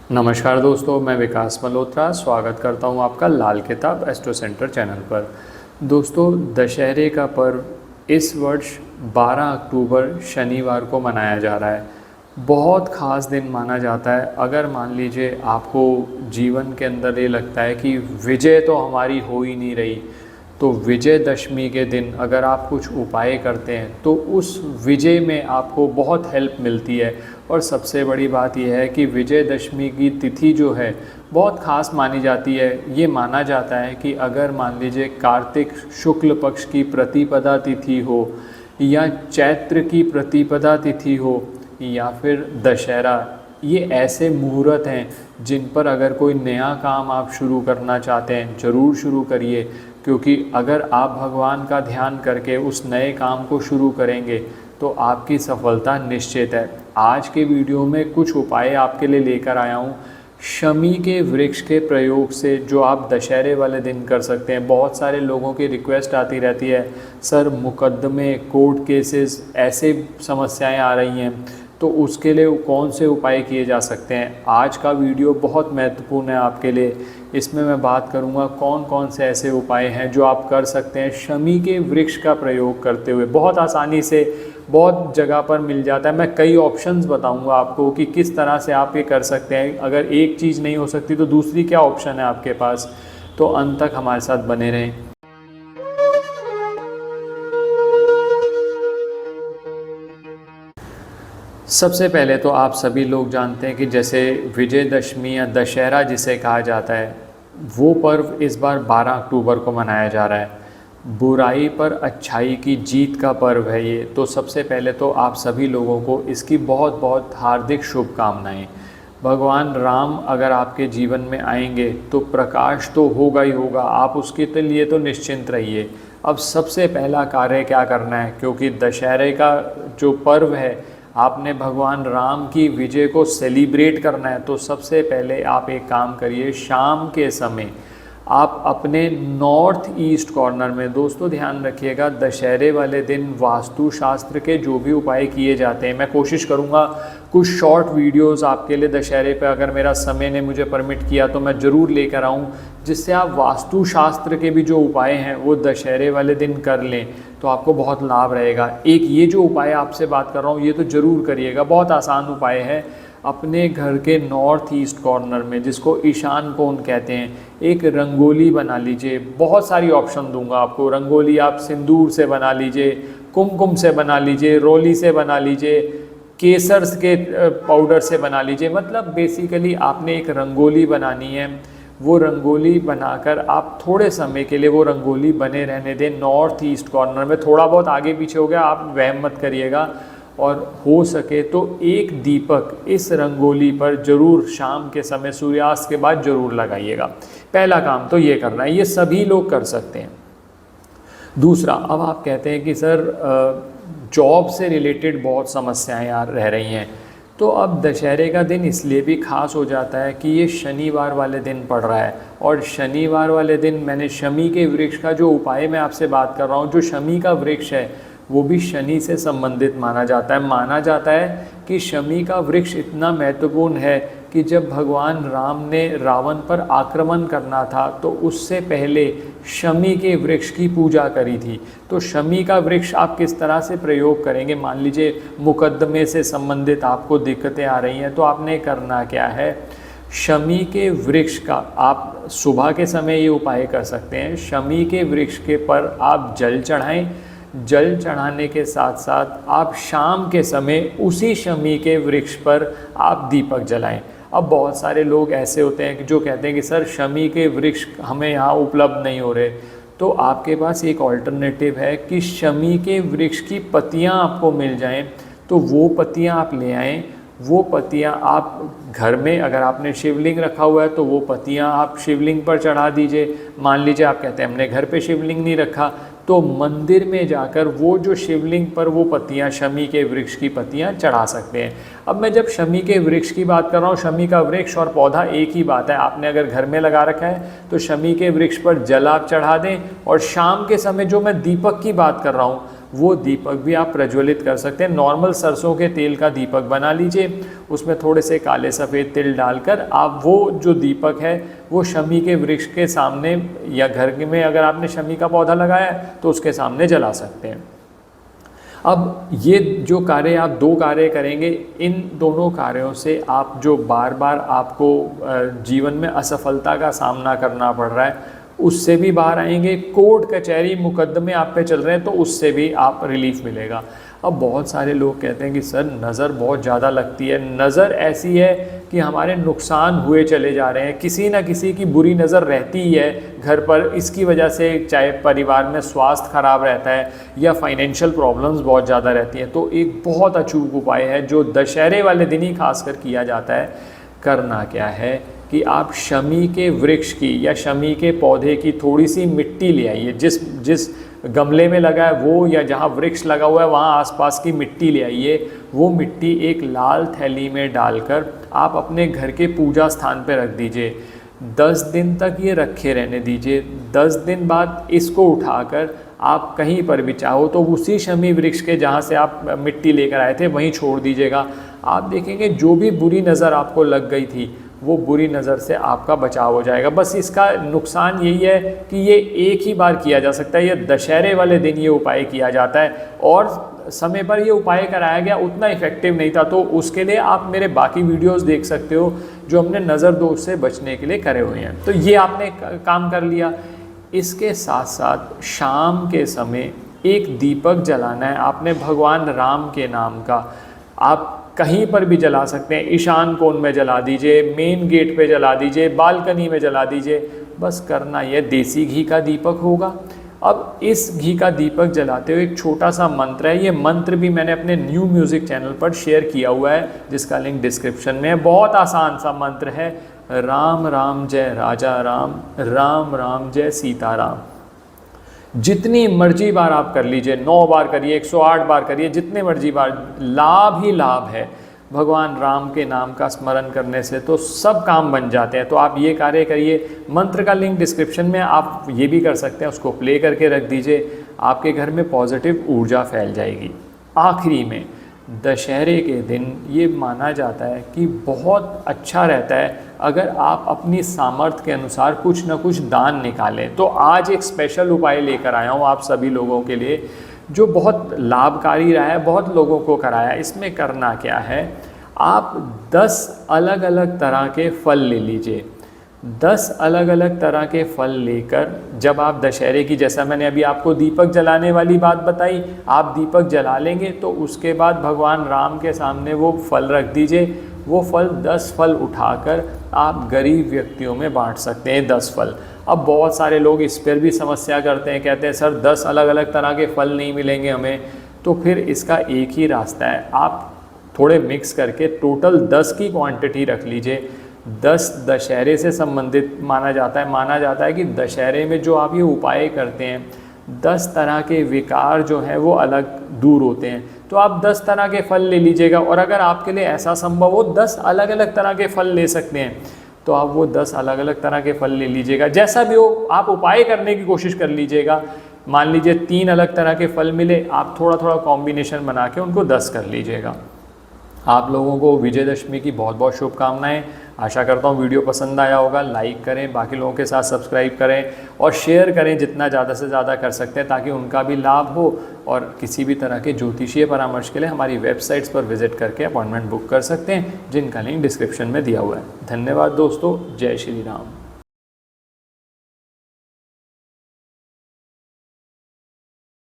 नमस्कार दोस्तों, मैं विकास मल्होत्रा स्वागत करता हूं आपका लाल किताब एस्ट्रो सेंटर चैनल पर। दोस्तों, दशहरे का पर्व इस वर्ष 12 अक्टूबर शनिवार को मनाया जा रहा है। बहुत ख़ास दिन माना जाता है। अगर मान लीजिए आपको जीवन के अंदर ये लगता है कि विजय तो हमारी हो ही नहीं रही, तो विजयदशमी के दिन अगर आप कुछ उपाय करते हैं तो उस विजय में आपको बहुत हेल्प मिलती है। और सबसे बड़ी बात यह है कि विजयदशमी की तिथि जो है बहुत ख़ास मानी जाती है। ये माना जाता है कि अगर मान लीजिए कार्तिक शुक्ल पक्ष की प्रतिपदा तिथि हो या चैत्र की प्रतिपदा तिथि हो या फिर दशहरा, ये ऐसे मुहूर्त हैं जिन पर अगर कोई नया काम आप शुरू करना चाहते हैं ज़रूर शुरू करिए, क्योंकि अगर आप भगवान का ध्यान करके उस नए काम को शुरू करेंगे तो आपकी सफलता निश्चित है। आज के वीडियो में कुछ उपाय आपके लिए लेकर आया हूँ शमी के वृक्ष के प्रयोग से, जो आप दशहरे वाले दिन कर सकते हैं। बहुत सारे लोगों की रिक्वेस्ट आती रहती है, सर मुकदमे, कोर्ट केसेस, ऐसे समस्याएं आ रही हैं, तो उसके लिए कौन से उपाय किए जा सकते हैं। आज का वीडियो बहुत महत्वपूर्ण है आपके लिए। इसमें मैं बात करूंगा कौन कौन से ऐसे उपाय हैं जो आप कर सकते हैं शमी के वृक्ष का प्रयोग करते हुए। बहुत आसानी से बहुत जगह पर मिल जाता है। मैं कई ऑप्शंस बताऊंगा आपको कि किस तरह से आप ये कर सकते हैं। अगर एक चीज़ नहीं हो सकती तो दूसरी क्या ऑप्शन है आपके पास, तो अंत तक हमारे साथ बने रहें। सबसे पहले तो आप सभी लोग जानते हैं कि जैसे विजयदशमी या दशहरा जिसे कहा जाता है, वो पर्व इस बार 12 अक्टूबर को मनाया जा रहा है। बुराई पर अच्छाई की जीत का पर्व है ये। तो सबसे पहले तो आप सभी लोगों को इसकी बहुत बहुत हार्दिक शुभकामनाएं। भगवान राम अगर आपके जीवन में आएंगे तो प्रकाश तो होगा ही होगा, आप उसके लिए तो निश्चिंत रहिए। अब सबसे पहला कार्य क्या करना है, क्योंकि दशहरे का जो पर्व है आपने भगवान राम की विजय को सेलिब्रेट करना है, तो सबसे पहले आप एक काम करिए। शाम के समय आप अपने नॉर्थ ईस्ट कॉर्नर में, दोस्तों ध्यान रखिएगा दशहरे वाले दिन वास्तुशास्त्र के जो भी उपाय किए जाते हैं, मैं कोशिश करूँगा कुछ शॉर्ट वीडियोस आपके लिए दशहरे पे, अगर मेरा समय ने मुझे परमिट किया तो मैं ज़रूर लेकर आऊँ, जिससे आप वास्तुशास्त्र के भी जो उपाय हैं वो दशहरे वाले दिन कर लें तो आपको बहुत लाभ रहेगा। एक ये जो उपाय आपसे बात कर रहा हूँ ये तो ज़रूर करिएगा, बहुत आसान उपाय है। अपने घर के नॉर्थ ईस्ट कॉर्नर में, जिसको ईशान कोण कहते हैं, एक रंगोली बना लीजिए। बहुत सारी ऑप्शन दूंगा आपको। रंगोली आप सिंदूर से बना लीजिए, कुमकुम से बना लीजिए, रोली से बना लीजिए, केसर के पाउडर से बना लीजिए। मतलब बेसिकली आपने एक रंगोली बनानी है। वो रंगोली बनाकर आप थोड़े समय के लिए वो रंगोली बने रहने दें नॉर्थ ईस्ट कॉर्नर में। थोड़ा बहुत आगे पीछे हो गया आप वहम मत करिएगा। और हो सके तो एक दीपक इस रंगोली पर ज़रूर शाम के समय सूर्यास्त के बाद ज़रूर लगाइएगा। पहला काम तो ये करना है, ये सभी लोग कर सकते हैं। दूसरा, अब आप कहते हैं कि सर जॉब से रिलेटेड बहुत समस्याएं रह रही हैं, तो अब दशहरे का दिन इसलिए भी ख़ास हो जाता है कि ये शनिवार वाले दिन पड़ रहा है। और शनिवार वाले दिन मैंने शमी के वृक्ष का जो उपाय मैं आपसे बात कर रहा हूँ, जो शमी का वृक्ष है वो भी शनि से संबंधित माना जाता है। माना जाता है कि शमी का वृक्ष इतना महत्वपूर्ण है कि जब भगवान राम ने रावण पर आक्रमण करना था तो उससे पहले शमी के वृक्ष की पूजा करी थी। तो शमी का वृक्ष आप किस तरह से प्रयोग करेंगे, मान लीजिए मुकदमे से संबंधित आपको दिक्कतें आ रही हैं, तो आपने करना क्या है, शमी के वृक्ष का आप सुबह के समय ये उपाय कर सकते हैं। शमी के वृक्ष के पर आप जल चढ़ाएं। जल चढ़ाने के साथ साथ आप शाम के समय उसी शमी के वृक्ष पर आप दीपक जलाएं। अब बहुत सारे लोग ऐसे होते हैं कि जो कहते हैं कि सर शमी के वृक्ष हमें यहाँ उपलब्ध नहीं हो रहे, तो आपके पास एक ऑल्टरनेटिव है कि शमी के वृक्ष की पत्तियाँ आपको मिल जाएं, तो वो पत्तियाँ आप ले आएँ। वो पत्तियाँ आप घर में, अगर आपने शिवलिंग रखा हुआ है तो वो पत्तियाँ आप शिवलिंग पर चढ़ा दीजिए। मान लीजिए आप कहते हैं हमने घर पे शिवलिंग नहीं रखा, तो मंदिर में जाकर वो जो शिवलिंग पर वो पत्तियाँ, शमी के वृक्ष की पत्तियाँ चढ़ा सकते हैं। अब मैं जब शमी के वृक्ष की बात कर रहा हूँ, शमी का वृक्ष और पौधा एक ही बात है। आपने अगर घर में लगा रखा है तो शमी के वृक्ष पर जल आप चढ़ा दें, और शाम के समय जो मैं दीपक की बात कर रहा हूँ वो दीपक भी आप प्रज्वलित कर सकते हैं। नॉर्मल सरसों के तेल का दीपक बना लीजिए, उसमें थोड़े से काले सफ़ेद तिल डालकर आप वो जो दीपक है वो शमी के वृक्ष के सामने या घर में अगर आपने शमी का पौधा लगाया है तो उसके सामने जला सकते हैं। अब ये जो कार्य आप 2 कार्य करेंगे, इन दोनों कार्यों से आप जो बार बार आपको जीवन में असफलता का सामना करना पड़ रहा है उससे भी बाहर आएंगे। कोर्ट कचहरी मुकदमे आप पे चल रहे हैं तो उससे भी आप रिलीफ मिलेगा। अब बहुत सारे लोग कहते हैं कि सर नज़र बहुत ज़्यादा लगती है। नज़र ऐसी है कि हमारे नुकसान हुए चले जा रहे हैं, किसी ना किसी की बुरी नज़र रहती ही है घर पर। इसकी वजह से चाहे परिवार में स्वास्थ्य खराब रहता है या फाइनेंशियल प्रॉब्लम्स बहुत ज़्यादा रहती हैं। तो एक बहुत अचूक उपाय है जो दशहरे वाले दिन ही खासकर किया जाता है। करना क्या है कि आप शमी के वृक्ष की या शमी के पौधे की थोड़ी सी मिट्टी ले आइए, जिस गमले में लगा है वो या जहाँ वृक्ष लगा हुआ है वहाँ आसपास की मिट्टी ले आइए। वो मिट्टी एक लाल थैली में डालकर आप अपने घर के पूजा स्थान पर रख दीजिए। 10 दिन तक ये रखे रहने दीजिए। 10 दिन बाद इसको उठाकर आप कहीं पर भी चाहो तो उसी शमी वृक्ष के जहाँ से आप मिट्टी लेकर आए थे वहीं छोड़ दीजिएगा। आप देखेंगे जो भी बुरी नज़र आपको लग गई थी वो बुरी नज़र से आपका बचाव हो जाएगा। बस इसका नुकसान यही है कि ये एक ही बार किया जा सकता है, ये दशहरे वाले दिन ये उपाय किया जाता है और समय पर ये उपाय कराया गया उतना इफ़ेक्टिव नहीं था। तो उसके लिए आप मेरे बाकी वीडियोस देख सकते हो जो हमने नज़र दोष से बचने के लिए करे हुए हैं। तो ये आपने काम कर लिया। इसके साथ साथ शाम के समय एक दीपक जलाना है आपने भगवान राम के नाम का। आप कहीं पर भी जला सकते हैं, ईशान कोण में जला दीजिए, मेन गेट पे जला दीजिए, बालकनी में जला दीजिए। बस करना यह देसी घी का दीपक होगा। अब इस घी का दीपक जलाते हुए एक छोटा सा मंत्र है। ये मंत्र भी मैंने अपने न्यू म्यूज़िक चैनल पर शेयर किया हुआ है जिसका लिंक डिस्क्रिप्शन में है। बहुत आसान सा मंत्र है, राम राम जय राजा राम, राम राम जय सीताराम। जितनी मर्जी बार आप कर लीजिए, 9 बार करिए, 108 बार करिए, जितने मर्जी बार, लाभ ही लाभ है। भगवान राम के नाम का स्मरण करने से तो सब काम बन जाते हैं। तो आप ये कार्य करिए। मंत्र का लिंक डिस्क्रिप्शन में, आप ये भी कर सकते हैं, उसको प्ले करके रख दीजिए। आपके घर में पॉजिटिव ऊर्जा फैल जाएगी। आखिरी में दशहरे के दिन ये माना जाता है कि बहुत अच्छा रहता है अगर आप अपनी सामर्थ्य के अनुसार कुछ न कुछ दान निकालें। तो आज एक स्पेशल उपाय लेकर आया हूँ आप सभी लोगों के लिए जो बहुत लाभकारी रहा है, बहुत लोगों को कराया। इसमें करना क्या है, आप 10 अलग अलग तरह के फल ले लीजिए। 10 अलग अलग तरह के फल लेकर जब आप दशहरे की, जैसा मैंने अभी आपको दीपक जलाने वाली बात बताई, आप दीपक जला लेंगे तो उसके बाद भगवान राम के सामने वो फल रख दीजिए। वो फल 10 फल उठाकर आप गरीब व्यक्तियों में बांट सकते हैं। 10 फल। अब बहुत सारे लोग इस पर भी समस्या करते हैं, कहते हैं सर 10 अलग अलग तरह के फल नहीं मिलेंगे हमें। तो फिर इसका एक ही रास्ता है, आप थोड़े मिक्स करके टोटल 10 की क्वांटिटी रख लीजिए। 10 दशहरे से संबंधित माना जाता है कि दशहरे में जो आप ये उपाय करते हैं 10 तरह के विकार जो हैं वो अलग दूर होते हैं। तो आप 10 तरह के फल ले लीजिएगा और अगर आपके लिए ऐसा संभव हो 10 अलग अलग तरह के फल ले सकते हैं तो आप वो 10 अलग अलग तरह के फल ले लीजिएगा। जैसा भी हो आप उपाय करने की कोशिश कर लीजिएगा। मान लीजिए 3 अलग तरह के फल मिले, आप थोड़ा थोड़ा कॉम्बिनेशन बना के उनको 10 कर लीजिएगा। आप लोगों को विजयदशमी की बहुत बहुत शुभकामनाएं। आशा करता हूँ वीडियो पसंद आया होगा। लाइक करें, बाकी लोगों के साथ सब्सक्राइब करें और शेयर करें जितना ज़्यादा से ज़्यादा कर सकते हैं ताकि उनका भी लाभ हो। और किसी भी तरह के ज्योतिषीय परामर्श के लिए हमारी वेबसाइट्स पर विजिट करके अपॉइंटमेंट बुक कर सकते हैं जिनका लिंक डिस्क्रिप्शन में दिया हुआ है। धन्यवाद दोस्तों। जय श्री राम।